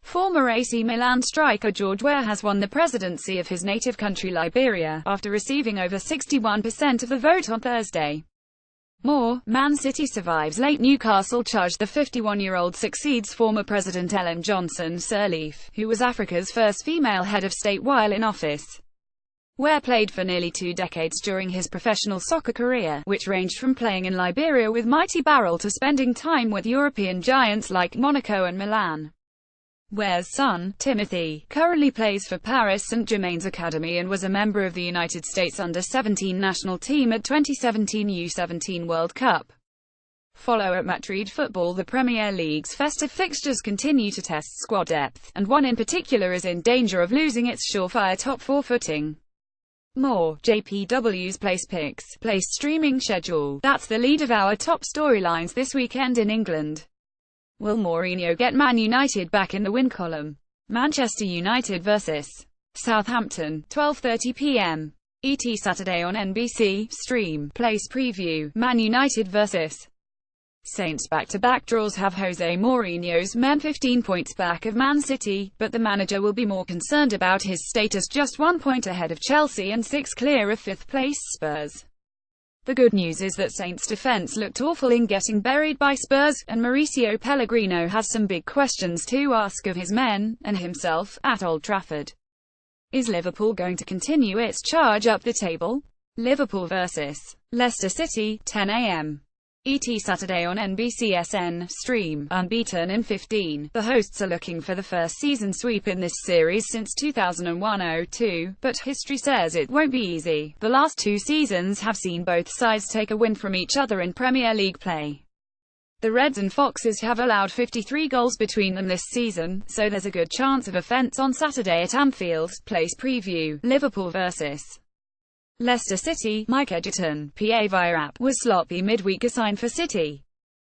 Former AC Milan striker George Weah has won the presidency of his native country Liberia, after receiving over 61% of the vote on Thursday. More, Man City survives late Newcastle charge. The 51-year-old succeeds former President Ellen Johnson Sirleaf, who was Africa's first female head of state while in office. Weah played for nearly 2 decades during his professional soccer career, which ranged from playing in Liberia with mighty Barrel to spending time with European giants like Monaco and Milan. Weah's son, Timothy, currently plays for Paris Saint-Germain's academy and was a member of the United States under-17 national team at 2017 U17 World Cup. Follow at Madrid Football. The Premier League's festive fixtures continue to test squad depth, and one in particular is in danger of losing its surefire top 4 footing. More, JPW's Place Picks, Place streaming schedule. That's the lead of our top storylines this weekend in England. Will Mourinho get Man United back in the win column? Manchester United vs. Southampton, 12:30 p.m. ET Saturday on NBC. Stream. Place preview. Man United vs. Saints. Back-to-back draws have Jose Mourinho's men 15 points back of Man City, but the manager will be more concerned about his status, just 1 point ahead of Chelsea and 6 clear of 5th place Spurs. The good news is that Saints' defense looked awful in getting buried by Spurs, and Mauricio Pellegrino has some big questions to ask of his men, and himself, at Old Trafford. Is Liverpool going to continue its charge up the table? Liverpool vs. Leicester City, 10 a.m. ET Saturday on NBCSN. Stream. Unbeaten in 15, the hosts are looking for the first season sweep in this series since 2001-02, but history says it won't be easy. The last 2 seasons have seen both sides take a win from each other in Premier League play. The Reds and Foxes have allowed 53 goals between them this season, so there's a good chance of a fence on Saturday at Anfield. Place preview. Liverpool vs. Leicester City. Mike Edgerton, PA via app, was sloppy midweek assigned for City.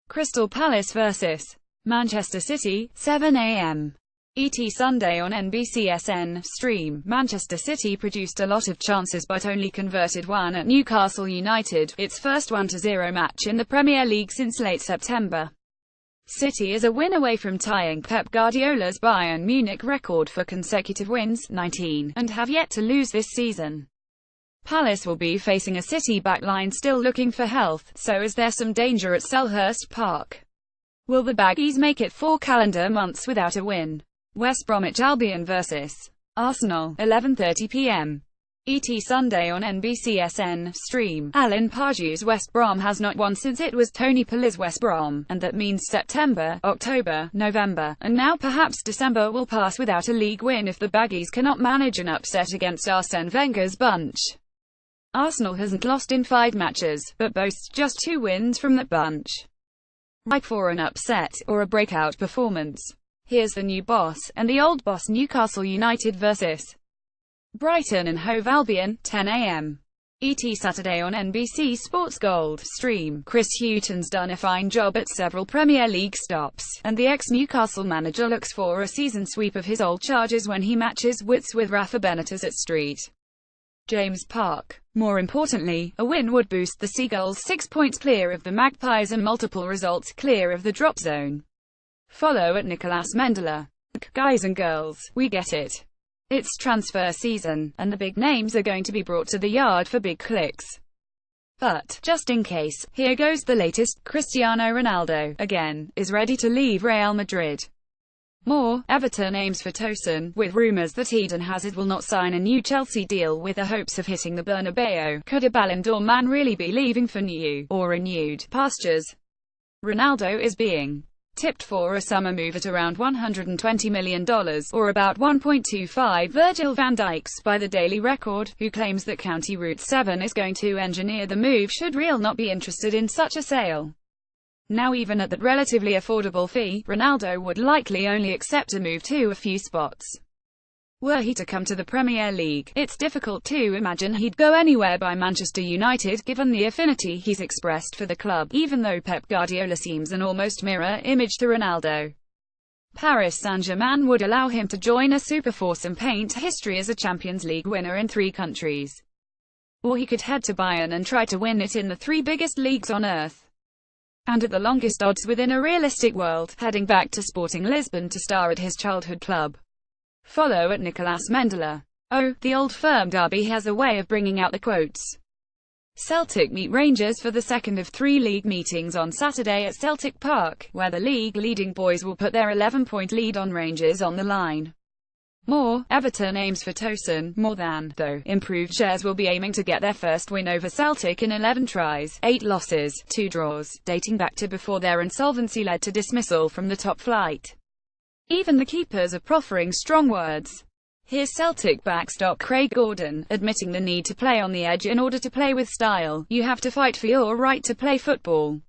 Crystal Palace vs. Manchester City, 7 a.m. ET Sunday on NBCSN. Stream. Manchester City produced a lot of chances but only converted one at Newcastle United, its first 1-0 match in the Premier League since late September. City is a win away from tying Pep Guardiola's Bayern Munich record for consecutive wins, 19, and have yet to lose this season. Palace will be facing a City backline still looking for health, so is there some danger at Selhurst Park? Will the Baggies make it 4 calendar months without a win? West Bromwich Albion vs. Arsenal, 11:30 p.m. ET Sunday on NBCSN. Stream. Alan Pardew's West Brom has not won since it was Tony Pulis' West Brom, and that means September, October, November, and now perhaps December will pass without a league win if the Baggies cannot manage an upset against Arsene Wenger's bunch. Arsenal hasn't lost in 5 matches, but boasts just 2 wins from that bunch. Ripe for an upset, or a breakout performance. Here's the new boss, and the old boss. Newcastle United vs. Brighton and Hove Albion, 10 a.m. ET Saturday on NBC Sports Gold. Stream. Chris Hughton's done a fine job at several Premier League stops, and the ex-Newcastle manager looks for a season sweep of his old charges when he matches wits with Rafa Benitez at St. James Park. More importantly, a win would boost the Seagulls 6 points clear of the Magpies and multiple results clear of the drop zone. Follow at Nicolas Mendela. Guys and girls, we get it. It's transfer season, and the big names are going to be brought to the yard for big clicks. But, just in case, here goes the latest. Cristiano Ronaldo, again, is ready to leave Real Madrid. More, Everton aims for Tosin, with rumours that Eden Hazard will not sign a new Chelsea deal with the hopes of hitting the Bernabeu. Could a Ballon d'Or man really be leaving for new, or renewed, pastures? Ronaldo is being tipped for a summer move at around $120 million, or about 1.25 Virgil van Dijk's, by the Daily Record, who claims that County Route 7 is going to engineer the move should Real not be interested in such a sale. Now even at that relatively affordable fee, Ronaldo would likely only accept a move to a few spots. Were he to come to the Premier League, it's difficult to imagine he'd go anywhere by Manchester United given the affinity he's expressed for the club, even though Pep Guardiola seems an almost mirror image to Ronaldo. Paris Saint-Germain would allow him to join a superforce and paint history as a Champions League winner in 3 countries. Or he could head to Bayern and try to win it in the 3 biggest leagues on earth. and at the longest odds within a realistic world, heading back to Sporting Lisbon to star at his childhood club. Follow at Nicolas Mendela. Oh, the Old Firm derby has a way of bringing out the quotes. Celtic meet Rangers for the second of 3 league meetings on Saturday at Celtic Park, where the league-leading boys will put their 11-point lead on Rangers on the line. More, Everton aims for Tosun, more than, though, improved shares will be aiming to get their first win over Celtic in 11 tries, 8 losses, 2 draws, dating back to before their insolvency led to dismissal from the top flight. Even the keepers are proffering strong words. Here's Celtic backstop Craig Gordon, admitting the need to play on the edge in order to play with style. You have to fight for your right to play football.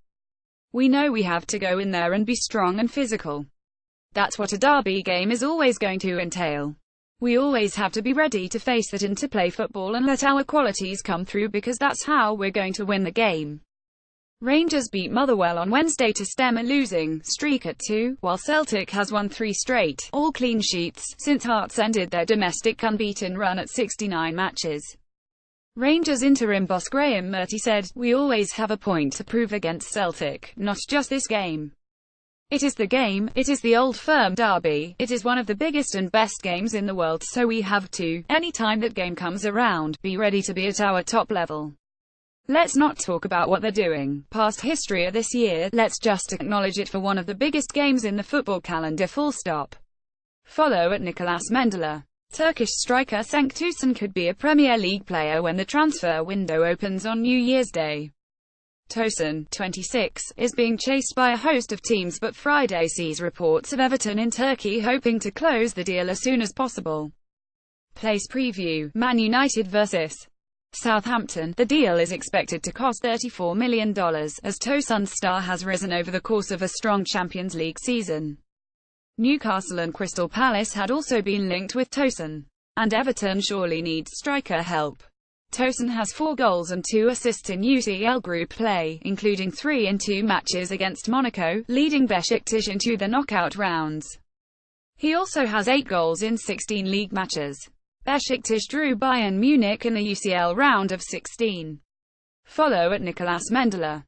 We know we have to go in there and be strong and physical. That's what a derby game is always going to entail. We always have to be ready to face that and to play football and let our qualities come through, because that's how we're going to win the game. Rangers beat Motherwell on Wednesday to stem a losing streak at 2, while Celtic has won 3 straight, all clean sheets, since Hearts ended their domestic unbeaten run at 69 matches. Rangers interim boss Graham Murty said, "We always have a point to prove against Celtic, not just this game. It is the game, it is the Old Firm derby, it is one of the biggest and best games in the world, so we have to, any time that game comes around, be ready to be at our top level. Let's not talk about what they're doing, past history or this year, let's just acknowledge it for one of the biggest games in the football calendar, full stop." Follow at Nicolas Mendela. Turkish striker Cenk Tosun could be a Premier League player when the transfer window opens on New Year's Day. Tosun, 26, is being chased by a host of teams, but Friday sees reports of Everton in Turkey hoping to close the deal as soon as possible. Place preview: Man United vs. Southampton. The deal is expected to cost $34 million, as Tosun's star has risen over the course of a strong Champions League season. Newcastle and Crystal Palace had also been linked with Tosun, and Everton surely needs striker help. Tosun has 4 goals and 2 assists in UCL group play, including 3 in 2 matches against Monaco, leading Besiktas into the knockout rounds. He also has 8 goals in 16 league matches. Besiktas drew Bayern Munich in the UCL round of 16. Follow at Nicolas Mendela.